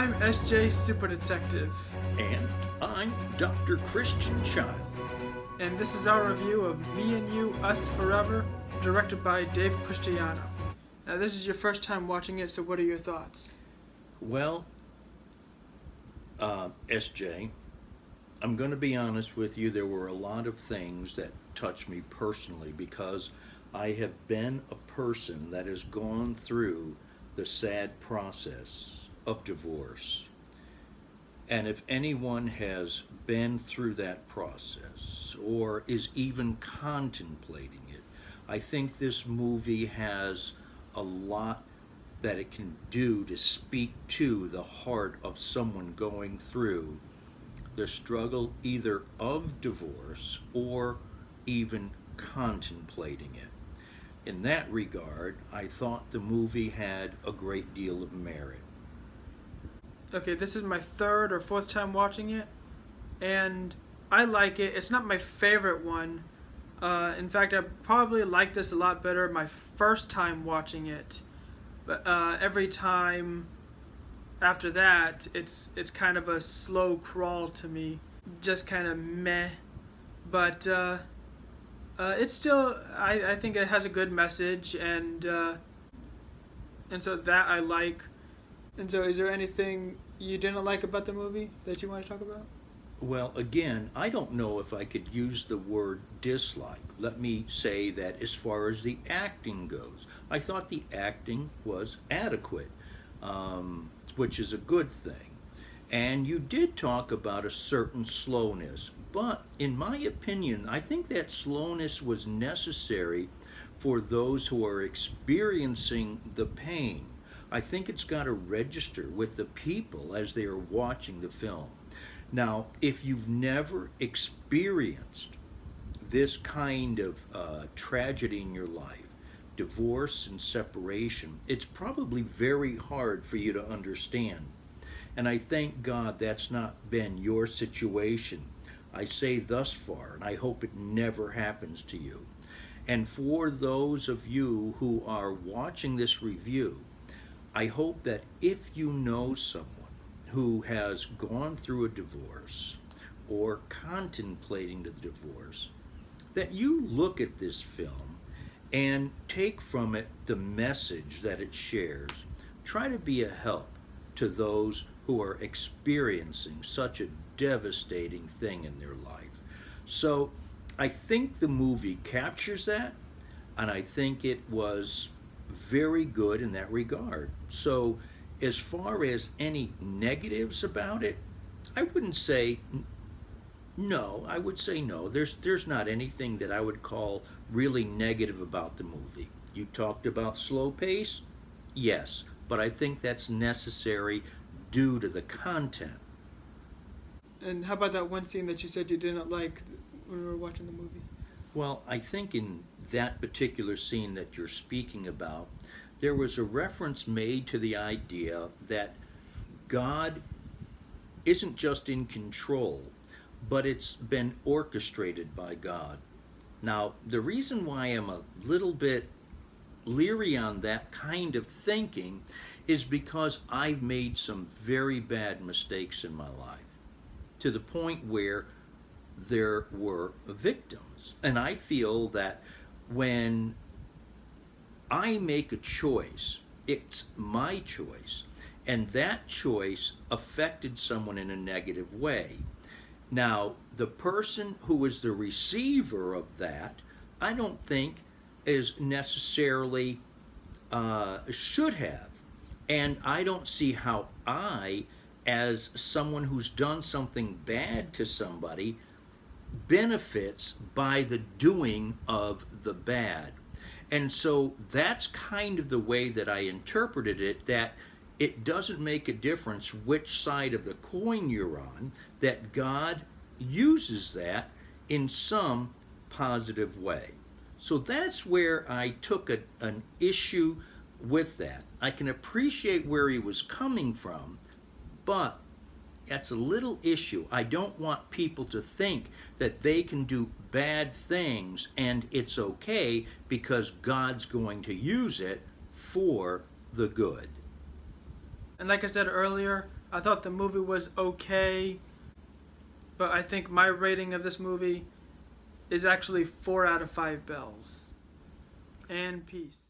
I'm SJ Super Detective, And I'm Dr. Christian Child. and this is our review of Me and You, Us Forever, directed by Dave Christiano. Now, this is your first time watching it, so what are your thoughts? Well, SJ, I'm going to be honest with you. There were a lot of things that touched me personally because I have been a person that has gone through the sad process of divorce. And if anyone has been through that process or is even contemplating it, I think this movie has a lot that it can do to speak to the heart of someone going through the struggle either of divorce or even contemplating it. In that regard, I thought the movie had a great deal of merit. Okay, this is my third or fourth time watching it, and I like it. It's not my favorite one. In fact, I probably like this a lot better my first time watching it. But every time after that, it's kind of a slow crawl to me, just kind of meh. But it's still, I think it has a good message, and so that I like. And so, is there anything you didn't like about the movie that you want to talk about? Well, again, I don't know if I could use the word dislike. Let me say that as far as the acting goes, I thought the acting was adequate, which is a good thing. And you did talk about a certain slowness, but in my opinion, I think that slowness was necessary for those who are experiencing the pain. I think it's got to register with the people as they are watching the film. Now, if you've never experienced this kind of tragedy in your life, divorce and separation, it's probably very hard for you to understand. And I thank God that's not been your situation. I say thus far, and I hope it never happens to you. And for those of you who are watching this review, I hope that if you know someone who has gone through a divorce or contemplating the divorce, that you look at this film and take from it the message that it shares. Try to be a help to those who are experiencing such a devastating thing in their life. So I think the movie captures that, and I think it was very good in that regard. So as far as any negatives about it, I wouldn't say no. I would say no. There's not anything that I would call really negative about the movie. You talked about slow pace? Yes, but I think that's necessary due to the content. And how about that one scene that you said you didn't like when we were watching the movie? Well, I think in that particular scene that you're speaking about, there was a reference made to the idea that God isn't just in control, but it's been orchestrated by God. Now, the reason why I'm a little bit leery on that kind of thinking is because I've made some very bad mistakes in my life, to the point where there were victims. And I feel that when I make a choice, it's my choice, and that choice affected someone in a negative way. Now, the person who is the receiver of that, I don't think is necessarily should have. And I don't see how I, as someone who's done something bad to somebody, benefits by the doing of the bad. And so that's kind of the way that I interpreted it, that it doesn't make a difference which side of the coin you're on, that God uses that in some positive way. So that's where I took an issue with that. I can appreciate where he was coming from, but that's a little issue. I don't want people to think that they can do bad things and it's okay because God's going to use it for the good. And like I said earlier, I thought the movie was okay, but I think my rating of this movie is actually 4 out of 5 bells. And peace.